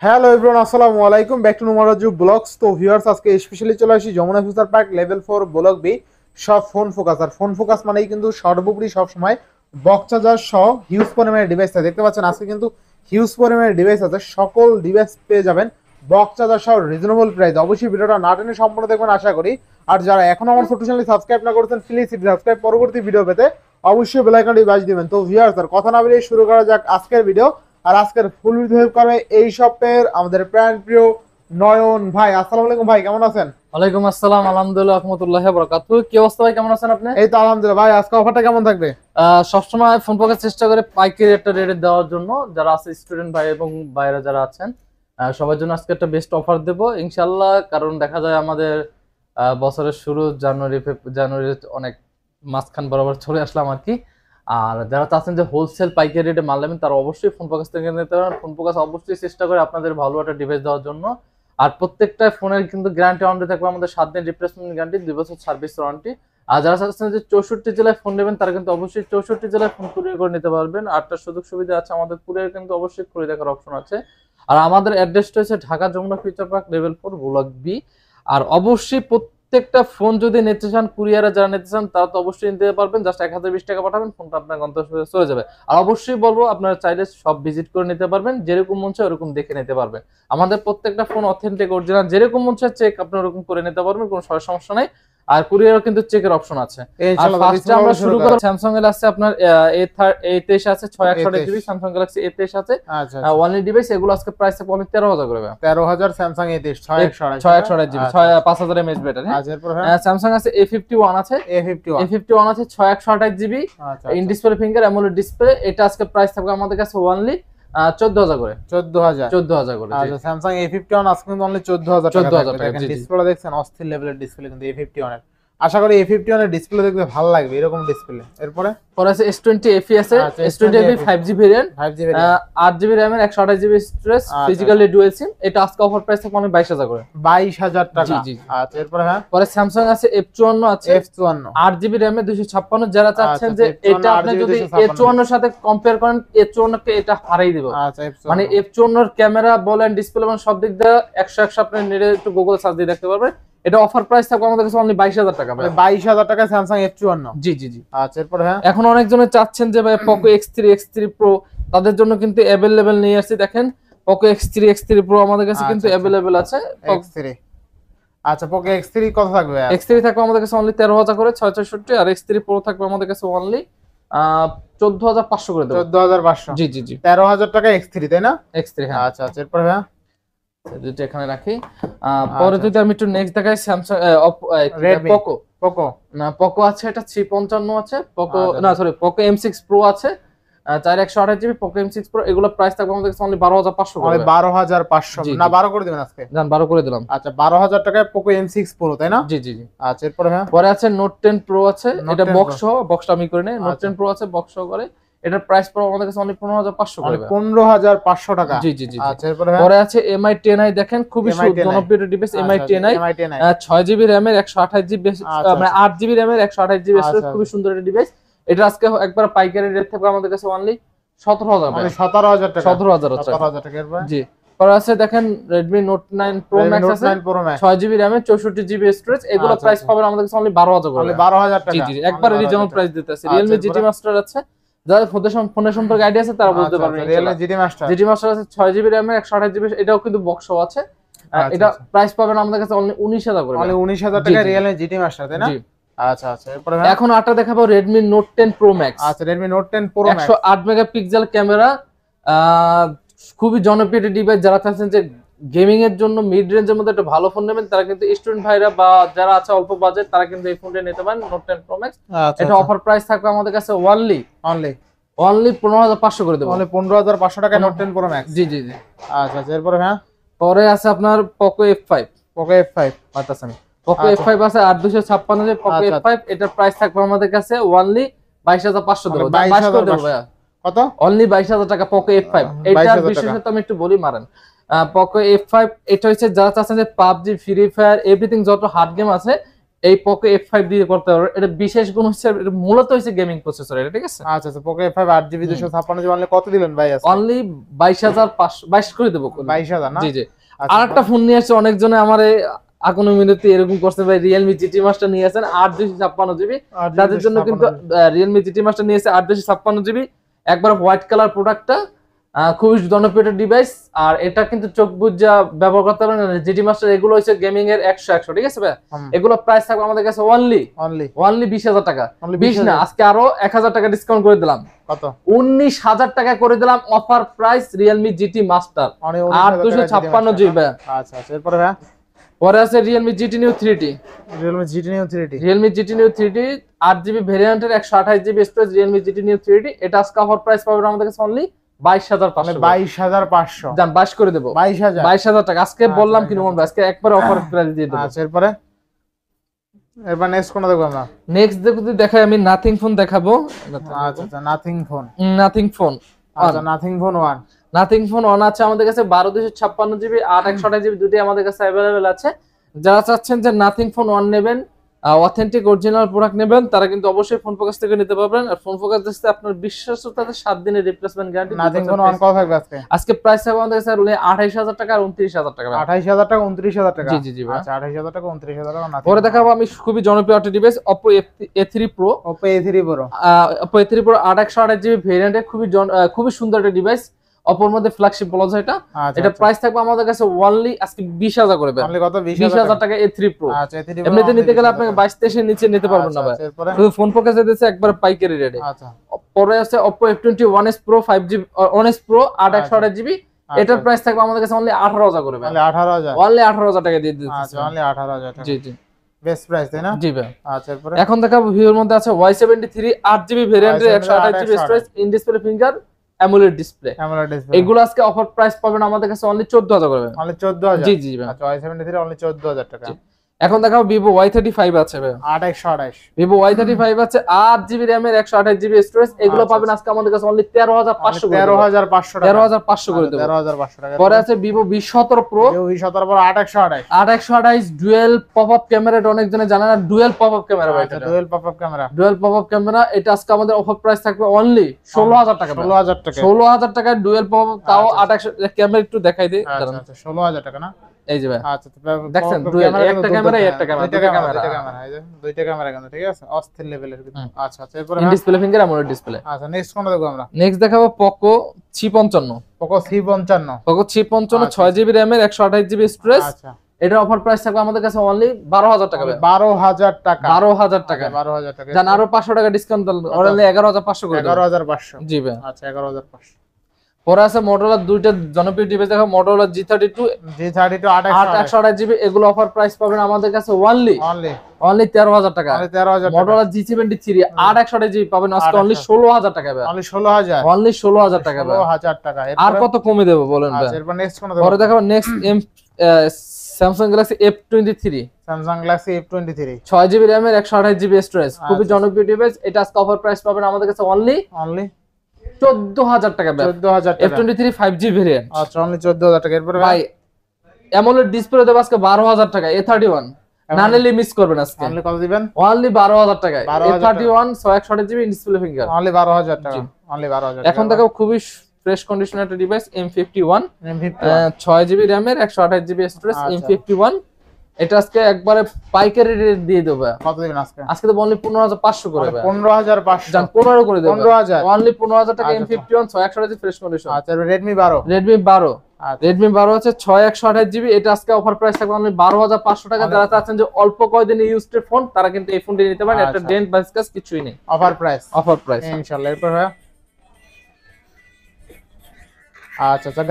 Hello everyone, আসসালামু আলাইকুম, back to নোমারাজু ব্লগস। তো ভিউয়ার্স, আজকে স্পেশালি চলে আসি Jamuna future park level 4 block B. সব ফোন ফোকাস, আর ফোন ফোকাস মানেই কিন্তু সর্বোপরি সবসময় বক্স চার্জার সহ হিউজ পরিমাণের ডিভাইস থাকে। দেখতে পাচ্ছেন আজকে কিন্তু হিউজ পরিমাণের ডিভাইস আছে, সকল ডিভাইস পেয়ে যাবেন বক্স চার্জার সহ রিজনেবল প্রাইস। অবশ্যই ভিডিওটা না টেনে সম্পূর্ণ দেখবেন আশা করি। আর যারা এখনো আমার ছোট চ্যানেল সাবস্ক্রাইব না করেছেন, প্লিজ সাবস্ক্রাইব, পরবর্তী ভিডিও পেতে অবশ্যই বেল আইকনটি বাজিয়ে দিবেন। তো ভিউয়ার্স, আর কথা না বলে শুরু করা যাক আজকের ভিডিও। আর আজকের ফুল ভিডিও হেল্প করবে এই শপের আমাদের প্রাণ প্রিয় নয়ন ভাই। আসসালামু আলাইকুম ভাই, কেমন আছেন? ওয়ালাইকুম আসসালাম, আলহামদুলিল্লাহ, রাহমাতুল্লাহি ওয়া বারাকাতুহু। কি অবস্থা ভাই, কেমন আছেন আপনি? এই তো আলহামদুলিল্লাহ ভাই। আজকে অফারটা কেমন থাকবে? সবসময় ফোন পাওয়ার চেষ্টা করে পাইকারি একটা রেটে দেওয়ার জন্য, যারা আছে স্টুডেন্ট ভাই এবং বাইরে যারা আছেন সবার জন্য আজকে একটা বেস্ট অফার দেব ইনশাআল্লাহ। কারণ দেখা যায় আমাদের বছরের শুরু জানুয়ারি অনেক মাঝখান বরাবর চলে আসলাম আর কি। আর যারা চাচ্ছেন যে হোলসেল পাইকারি রেটে মাল নেবেন, তারা অবশ্যই ফোন ফোকাস থেকে নিতে পারেন। ফোন ফোকাস অবশ্যই চেষ্টা করে আপনাদের ভালো একটা ডিভাইস দেওয়ার জন্য। আর প্রত্যেকটা ফোনের কিন্তু গ্যারান্টি ওয়ারেন্টি থাকবে আমাদের 7 দিন রিপ্লেসমেন্ট গ্যারান্টি, 2 বছর সার্ভিস ওয়ারেন্টি। আর যারা চাচ্ছেন যে 64 জেলায় ফোন নেবেন, তারা কিন্তু অবশ্যই 64 জেলায় ফোন কুরিয়ার করে নিতে পারবেন। আরটা সুযোগ সুবিধা আছে, আমাদের কুরিয়ার কিন্তু অবশ্যই করে দেখার অপশন আছে। আর আমাদের অ্যাড্রেসটা হচ্ছে Dhaka Jamuna future park level 4 block B. আর অবশ্যই প্রত্যেকটা ফোন যদি নিতে চান, কুরিয়ারে যারা নিতে চান তারা তো অবশ্যই নিতে পারবেন। জাস্ট 1020 টাকা পাঠাবেন, ফোনটা আপনার গন্তব্যে চলে যাবে। আর অবশ্যই বলবো, আপনারা চাইলে সব ভিজিট করে নিতে পারবেন, যেরকম মন চায় ওরকম দেখে নিতে পারবেন। আমাদের প্রত্যেকটা ফোন অথেন্টিক অরিজিনাল, যেরকম মন চায় চেক আপনি ওরকম করে নিতে পারবেন, কোনো সমস্যা নাই। আর কুরিয়ারও কিন্তু চেকের অপশন আছে। আর ফার্স্টে আমরা শুরু করব স্যামসাং এর আছে আপনার A23 আছে 6128 জিবি, স্যামসাং গ্যালাক্সি A23 আছে। আচ্ছা, ওয়ানলি ডিভাইস, এগুলো আজকে প্রাইস থাকবে অনেক 13000 করে। 13000 Samsung A23 6128 GB, 5000 mAh battery. আচ্ছা, এরপর স্যামসাং আছে A51 আছে, A51 আছে 6128 GB, in display finger AMOLED display. এটা আজকে প্রাইস থাকবে আমাদের কাছে অনলি 14000 করে। 14000 করে। আচ্ছা, স্যামসাং A51 আজকে কিন্তু অনলি 14000 টাকা। 14000 টাকা। ডিসপ্লেটা দেখছেন, অস্থির লেভেলের ডিসপ্লে কিন্তু A51 এর। আশা করি A51 এর ডিসপ্লে দেখতে ভালো লাগবে, এরকম ডিসপ্লে। এরপরে পরে আছে S20 FE আছে, S20 FE 5G variant, 8GB RAM এর 128GB storage, physically dual SIM. এটা আজকে অফার প্রাইস থাকবে অনেক 22000 করে। 22000 টাকা। আচ্ছা, এরপর হ্যাঁ, পরে স্যামসাং আছে F54 আছে, F54 8GB RAM এ 256। যারা চাচ্ছেন যে এটা আপনি যদি A54 এর সাথে কম্পেয়ার করেন, A54 কে এটা হারাই দেব। আচ্ছা, মানে F54 এর ক্যামেরা বলেন, ডিসপ্লে বলেন, সব দিক দিয়ে 100 আপনি নেটে একটু গুগল সার্চ দিয়ে দেখতে পারবেন। এটা অফার প্রাইস থাকবে আমাদের কাছে অনলি 22000 টাকা। মানে 22000 টাকা স্যামসাং F54। জি। আচ্ছা, এরপর হ্যাঁ, এখন অনেকজনে চাচ্ছেন যে ভাই Poco X3 Pro, তাদের জন্য কিন্তু अवेलेबल নিয়ে আসছি। দেখেন Poco X3 Pro আমাদের কাছে কিন্তু अवेलेबल আছে। X3, আচ্ছা, Poco X3 কত থাকবে? X3 থাকবে আমাদের কাছে অনলি 13000 করে 664, আর X3 Pro থাকবে আমাদের কাছে অনলি 14500 করে দেব। 14500। জি 13000 টাকা X3, তাই না? X3 হ্যাঁ। আচ্ছা, এরপর হ্যাঁ, যেটা এখানে রাখি। পরে যদি আমি একটু নেক্সট দেখাই, স্যামসাং পোকো না, পোকো আছে এটা 355 আছে, পোকো না সরি পোকো M6 Pro আছে 4128GB, পোকো M6 Pro। এগুলো প্রাইস থাকবে আমাদের কাছে অনলি 12500 করে। 12500 না 12 করে দিবেন আজকে? জান 12 করে দিলাম। আচ্ছা, 12000 টাকায় পোকো M6 Pro, তাই না? জি। আচ্ছা, এরপর হ্যাঁ, পরে আছে Note 10 Pro আছে, এটা বক্স সহ, বক্সটা আমি করে নেই। Note 10 Pro আছে বক্স সহ করে, এটার প্রাইস পড়বে আমাদের কাছে অনলি 15500 করে। 15500 টাকা। জি। আচ্ছা, এরপর হ্যাঁ, পরে আছে MI 10i, দেখেন খুবই জনপ্রিয় device MI 10i। 6GB RAM এর 128GB, মানে 8GB RAM এর 128GB স্টোরেজ, খুবই সুন্দর একটা ডিভাইস। এটা আজকে একবার পাইকারি রেট থাকবে আমাদের কাছে অনলি 17000 মানে 17000 টাকা। 17000 টাকা এরপর। জি। পরে আছে দেখেন Redmi Note 9 Pro Max আছে, 6GB RAM এ 64GB স্টোরেজ। এগুলো প্রাইস পাবেন আমাদের কাছে অনলি 12000 করে। 12000 টাকা। জি একবার রিজনেবল প্রাইস দিতেছে। Realme GT Master আছে, যারা ফোনের সম্পর্কে আইডিয়া আছে তারা বুঝতে পারবেন। Realme GT Master আছে 6GB RAM এর 128GB, এটাও কিন্তু বক্স আছে। এটা প্রাইস পাবেন আমাদের কাছে অনলি 19000 করে। মানে 19000 টাকা Realme GT Master, তাই না? আচ্ছা, এরপর এখন আটা দেখাবো Redmi Note 10 Pro Max। আচ্ছা, Redmi Note 10 Pro Max 108 megapixel camera, খুবই জনপ্রিয় ডিভাইস। যারা চাচ্ছেন যে গেমিং এর জন্য মিড রেঞ্জের মধ্যে একটা ভালো ফোন নেবেন, তারা কিন্তু স্টুডেন্ট ভাইরা বা যারা আছে অল্প বাজেট, তারা কিন্তু এই ফোনটা নিতে পারেন, Note 10 Pro Max। এটা অফার প্রাইস থাকবে আমাদের কাছে অনলি 15500 করে দেব। অনলি 15500 টাকা Note 10 Pro Max। জি। আচ্ছা, এরপর হ্যাঁ, পরে আছে আপনার Poco F5। বাতাসন Poco F5 আছে 8256 এর Poco F5। এটার প্রাইস থাকবে আমাদের কাছে অনলি 22500 দেব। 22 করে দেব ভাইয়া। কত? অনলি 22000 টাকা Poco F5। এটার বিশেষত্ব আমি একটু বলি মারেন। Poco F5 এটা হচ্ছে যারা চাচ্ছেন যে PUBG, ফ্রি ফায়ার, এভরিথিং যত হার্ড গেম আছে এই পোকো F5 দিয়ে করতে পারবেন। এটা বিশেষ গুণ হচ্ছে এটা মূলত হচ্ছে গেমিং প্রসেসর, এটা ঠিক আছে। আচ্ছা আচ্ছা, Poco F5 8GB 256GB only কত দিলেন ভাই আজকে? অনলি 22,522 করে দেব। 22,000 না? জি জি। আচ্ছা, আরেকটা ফোন নিয়ে আসছে, অনেকজনে আমারে আকুনো মিনতি এরকম করছে ভাই, Realme GT Master নিয়ে আসেন 8/256GB। তাদের জন্য কিন্তু Realme GT Master নিয়েছে 8/256GB, একবার হোয়াইট কালার প্রোডাক্টটা, খুবই জনপ্রিয় ডিভাইস। আর এটা কিন্তু চোখ বুজা ব্যবহার করতে পারেন। GT Master এগুলো হচ্ছে গেমিং এর 100 ঠিক আছে ভাই। এগুলো প্রাইস থাকবে আমাদের কাছে অনলি 20,000 টাকা। 20 না, আজকে আরো 1,000 টাকা ডিসকাউন্ট করে দিলাম। কত? 19,000 টাকা করে দিলাম offer price Realme GT Master 8/256GB। আচ্ছা আচ্ছা, এরপরে ভাই পরে আছে Realme GT Neo 3T। Realme GT Neo 3T 8GB ভেরিয়েন্টের 128GB storage Realme GT Neo 3T। এটা আজকে অফার প্রাইস পাবেন আমাদের কাছে অনলি 22,500। 22,500 জান 22 করে দেব। 22,000 টাকা আজকে বললাম কি নমন আজকে একবার অফার প্রাইস দিয়ে দেব। আচ্ছা, এরপরে এবার নেক্সট কোনটা দেখব আমরা? নেক্সট যদি দেখাই আমি নাথিং ফোন দেখাবো। আচ্ছা আচ্ছা, নাথিং ফোন। আচ্ছা নাথিং ফোন 1। নাথিং ফোন 1 আছে আমাদের কাছে 12/256GB 8/128GB দুটি আমাদের কাছে अवेलेबल আছে। যারা চাচ্ছেন যে নাথিং ফোন 1 নেবেন, অথেন্টিক অরিজিনাল প্রোডাক্ট নেবেন, তারা কিন্তু অবশ্যই ফোন ফোকাস থেকে নিতে পারবেন। আর ফোন ফোকাস দিচ্ছে আপনার বিশ্বাসযোগ্যতাতে 7 দিনের রিপ্লেসমেন্ট গ্যারান্টি। নাথিং ফোন 1 কত থাকবে আজকে? আজকে প্রাইস থাকবে আমাদের কাছে 28,000 টাকা আর 29,000 টাকা। 28,000 টাকা 29,000 টাকা। জি জি জি ভাই। আচ্ছা, 28,000 টাকা 29,000 টাকা নাথিং। পরে দেখাবো আমি খুবই জনপ্রিয় একটা device Oppo A3 Pro। Oppo A3 Pro। Oppo A3 Pro 8/128GB ভেরিয়েন্টে খুবই সুন্দর একটা ডিভাইস। অপর মধ্যে ফ্ল্যাগশিপ বলা যায় এটা। এটা প্রাইস থাকবে আমাদের কাছে অনলি আজকে 20,000 করে। অনলি কত? 20,000 টাকা A3 Pro। আচ্ছা, A3 Pro এমনিতে নিতে গেলে আপনাকে 22-23 এর নিচে নিতে পারবেন না ভাই। শুধু ফোন ফোকাসে দিয়েছে একবার পাইকারি রেটে। আচ্ছা, পরে আছে Oppo F21s Pro 5GB 1s Pro 8/128GB। এটার প্রাইস থাকবে আমাদের কাছে অনলি 18,000 করে ভাই। অনলি 18,000। অনলি 18,000 টাকা দিয়ে দিচ্ছি। আচ্ছা, অনলি 18,000 টাকা। জি জি, বেস্ট প্রাইস তাই না? জি ভাই। আচ্ছা, এরপরে এখন দেখাবো ভিউর মধ্যে আছে Y73 8GB ভেরিয়েন্টের 128GB storage in display finger AMOLED display. এগুলো আজকে অফার প্রাইস পাবেন আমাদের কাছে অনলি 14,000 করে। অনলি 14,000? জি জি ভাই। আচ্ছা, Y73 অনলি 14,000 টাকা। এখন দেখাবো Vivo Y35 আছে ভাই। 8/128। Vivo Y35 আছে 8GB RAM এর 128GB স্টোরেজ। এগুলো পাবেন আজকে আমাদের কাছে অনলি 13,500 করে। 13,500 টাকা। 13,500 করে দেব। 13,500 টাকা। পরে আছে Vivo V17 Pro। Vivo V17 Pro 8/128। 8/128 dual popup camera. অনেকজনে জানে না ডুয়াল পপআপ ক্যামেরা ভাই। এটা dual popup camera. Dual popup camera. এটা আজকে আমাদের অফার প্রাইস থাকবে অনলি 16,000 টাকা। 16,000 টাকা। 16,000 টাকা ডুয়াল পপআপ, তাও 8/128 ক্যামেরা একটু দেখাই দেই। আচ্ছা, 16,000 টাকা না? এই যে ভাই। আচ্ছা, দেখছেন ডুয়াল একটা ক্যামেরা একটা ক্যামেরা দুইটা ক্যামেরা এই যে দুইটা ক্যামেরা কিন্তু ঠিক আছে, অস্থির লেভেলের কিন্তু। আচ্ছা আচ্ছা, এরপর in display finger AMOLED display. আচ্ছা, নেক্সট কোনটা দেখব আমরা? নেক্সট দেখাবো Poco C55। Poco C55। Poco C55 6GB RAM এর 128GB স্টোরেজ। আচ্ছা, এটার অফার প্রাইস থাকবে আমাদের কাছে অনলি 12,000 টাকা। 12,000 টাকা। 12,000 টাকা। 12,000 টাকা। জান আরো 500 টাকা ডিসকাউন্ট দিন, অনলি 11,500 করে দেব। 11,500। জি ভাই। আচ্ছা, 11,500। পরে আছে Motorola দুইটা জনপ্রিয় ডিভাইস দেখো, Motorola G32 8/128GB। এগুলো অফার প্রাইস পাবেন আমাদের কাছে অনলি 13,000 টাকা। 13,000 টাকা। Motorola G73 8/128GB পাবেন আজকে অনলি 16,000 টাকা ভাই। অনলি 16,000। অনলি 16,000 টাকা ভাই। 16,000 টাকা। আর কত কমে দেব বলেন ভাই? আচ্ছা, এরপর নেক্সট কোনটা দেখব? পরে দেখাবো next Samsung Galaxy F23। Samsung Galaxy F23 6GB RAM এর 128GB স্টোরেজ, খুবই জনপ্রিয় ডিভাইস। এটা আজকে অফার প্রাইস পাবেন আমাদের কাছে অনলি 14,000 টাকা ভাই। 14,000 টাকা। F23 5G variant. আচ্ছা, অনলি 14,000 টাকা। এরপর ভাই AMOLED ডিসপ্লে দেব আজকে 12,000 টাকা। A31 না নিলে মিস করবেন আজকে। অনলি কত দিবেন? অনলি 12,000 টাকা। A31 128GB display finger only 12,000 টাকা। অনলি 12,000 টাকা। এখন দেখো খুবই ফ্রেশ কন্ডিশনের একটা ডিভাইস M51 6GB RAM এর 128GB স্টোরেজ M51। এটা আজকে একবারে পাইকারি রেট দিয়ে দেব। কত দিবেন আজকে? আজকে তো অনলি 15,500 করে ভাই। 15,500 জান 15 করে দেব। 15,000 অনলি 15,000 টাকা M51 128GB ফ্রেশ কন্ডিশন। আচ্ছা, Redmi 12। Redmi 12 Redmi 12 আছে 6/128GB। এটা আজকে অফার প্রাইস থাকবে অনলি 12,500 টাকা। যারা চাচ্ছেন যে অল্প কয়দিন ইউজড ফোন, তারা কিন্তু এই ফোনটি নিতে পারেন। একটা ডেন্ট বা স্ক্র্যাচ কিছুই নেই। Offer price. অফার প্রাইস ইনশাআল্লাহ। এরপর ভাই আচ্ছা আচ্ছা,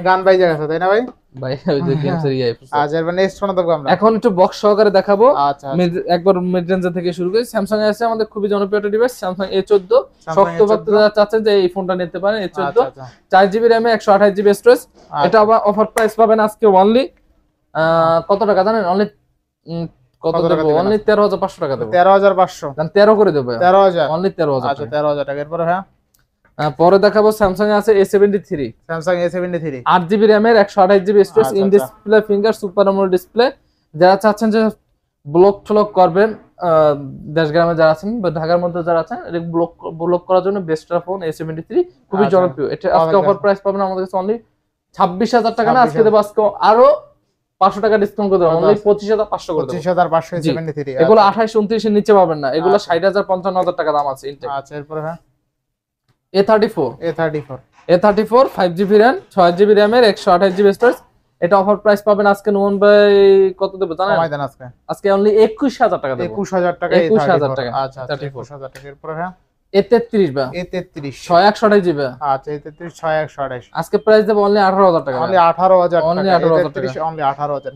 গান বাই জায়গা তাই না ভাই? ভাই ওই যে গেমস এর ইয়ে। আচ্ছা, এবার নেক্সট ফোন দেখব আমরা। এখন একটু বক্স সহকারে দেখাবো। আচ্ছা, একবার মিড রেঞ্জ থেকে শুরু করি। Samsung এর আছে আমাদের খুবই জনপ্রিয় একটা ডিভাইস Samsung A14। শক্তপোক্ত যারা চাচ্ছেন যে এই ফোনটা নিতে পারেন A14 4GB RAM এ 128GB স্টোরেজ। এটা আবার অফার প্রাইস পাবেন আজকে অনলি কত টাকা জানেন? অনলি কত দেব? অনলি 13,500 টাকা দেব। 13,500 জান 13 করে দেব। 13,000 অনলি 13,000। আচ্ছা, 13,000 টাকা। এরপর ভাই পরে দেখাবো Samsung এ আছে A73 Samsung A73 8GB RAM এর 128GB storage in display finger super AMOLED display. যারা চাচ্ছেন যে ব্লক ঠলক করবেন দেশ গ্রামে যারা আছেন বা ঢাকার মধ্যে যারা আছেন, এটা ব্লক ব্লক করার জন্য বেস্টটা ফোন A73 খুবই আচ্ছা। জনপ্রিয়। এটা আজকে অফার প্রাইস পাবেন আমাদের কাছে অনলি 26,000 টাকা না, আজকে 26,000 দেব আজকে আরো 500 টাকা ডিসকাউন্ট করে দেব, অনলি 25,500 করে দেব। 25,500 জি। A73 এগুলো 28 29 এর নিচে পাবেন না, এগুলো 60,000 55,000 টাকা দাম আছে ইনটেক। আচ্ছা এরপরে ভাই A34 A34 A34 5GB RAM 6GB RAM এর 128GB স্টোরেজ। এটা অফার প্রাইস পাবেন আজকে নোমান ভাই কত দেব জানেন? কমাই দেন আজকে আজকে অনলি 21,000 টাকা দেব। 21,000 টাকা 21,000 টাকা। আচ্ছা 21,000 টাকা এরপরে ভাই A33 বা A33 628GB আচ্ছা A33 6128 আজকে প্রাইস দেব অনলি 18,000 টাকা। অনলি 18,000 টাকা Only 18,000 টাকা। A33 অনলি 18,000 টাকা